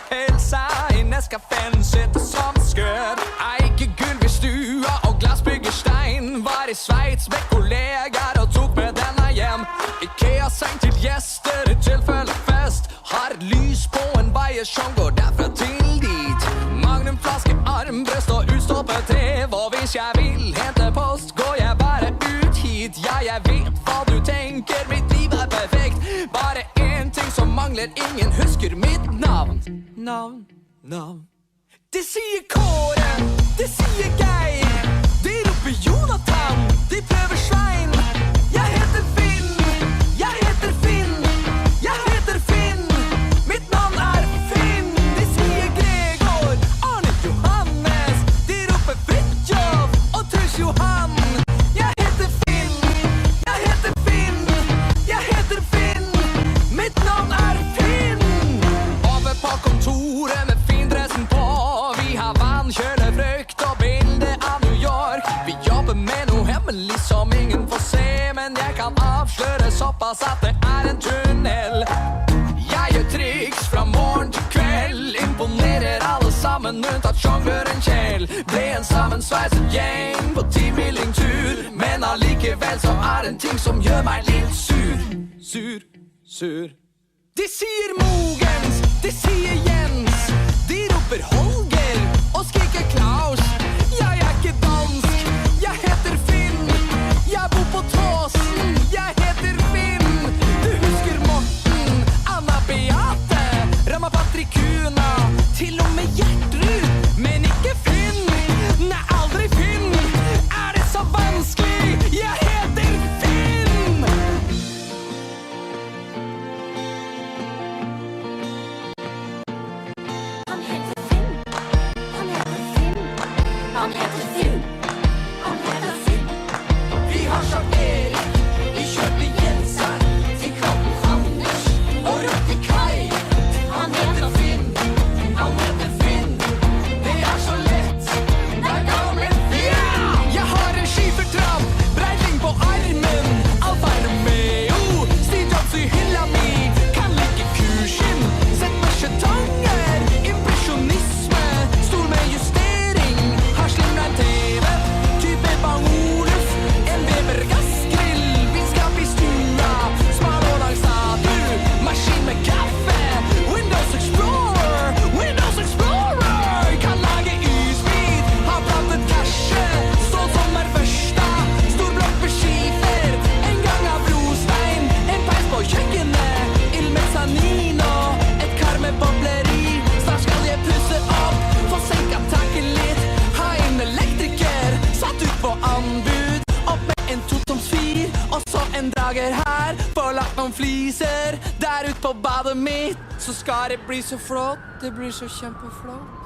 pelsa i Nescafen, sitter som skød. Eikegulv i stua og glassbyggerstein. Var i Sveits med kollegaer og tok med denne hjem. Ikea-seng til gjester i tilfelle fest. Har et lys på en veier som går derfra til dit. Magnumflaske, armbrøst og utstoppet trev. Og hvis jeg vil hente post, går jeg bare ut hit. Ja, jeg vet hva du tenker, mitt liv er perfekt. Bare en ting som mangler, ingen husker mitt navn. Navn. De sier Kåre, de sier Geir. De roper Jonathan, de prøver Svein. Jeg heter Finn, jeg heter Finn. Jeg heter Finn, mitt navn er Finn. De sier Gregor, Arne Johannes. De roper Fridtjof og Truls Johan. Jeg heter Finn, jeg heter Finn. Jeg heter Finn, mitt navn er Finn. Oppe på kontoret med findressen på. Vi har vann, kjøle, frukt og bilde av New York. Vi jobber med noe hemmelig som ingen får se, men jeg kan avsløre såpass at det er en tunnel. Jeg gjør triks fra morgen til kveld. Imponerer alle sammen unntatt sjongløren Kjell. Ble en sammensveiset gjeng på teambuilding-tur, men allikevel så er en ting som gjør meg litt sur. De sier Mogens, de sier Jens. De roper Holger og skriker Klaus. Jeg er ikke dansk, jeg heter Finn. Jeg bor på Tåsen, jeg heter Finn. Du husker Morten, Anna Beate, Rama Patrikuna, til og med Gjertrud, men ikke Finn. Nei, aldri Finn. Er det så vanskelig? Jeg heter Finn. Han heter Finn. Han heter Finn. Han heter Finn. Han heter Finn. Vi har Jean Erik, vi kjørte Jenser til Kroppen Anders og Rotti Kai. Han heter Finn, han heter Finn. Det er så lett, det er gamle Finn. Jeg har en skifertrapp, breidling på armen. Alfa Romeo, Steve Jobs i hylla mi. Kan like kursen, sett med skjetonger. Impresjonisme, stol med justering. Har slimret TV, type Bang-Oluf. En Weber gassgrill, vinskap i stua. Smal og lang statue, maskin med kaffe. Windows Explorer, kan lage isbit. Har plantet kasje, stål som er versta. Stor blokk med skifer, en gang av brostein. En peis på kjøkkenet, ild med sanin og et kar med bobleri. Snart skal jeg pusse opp, få senka taket litt. Ha en elektriker, satt ut på anbud. Opp med en totomsfir, og så en drager her. Få lagt noen fliser der ut på badet mitt. Så skal det bli så flott, det blir så kjempeflott.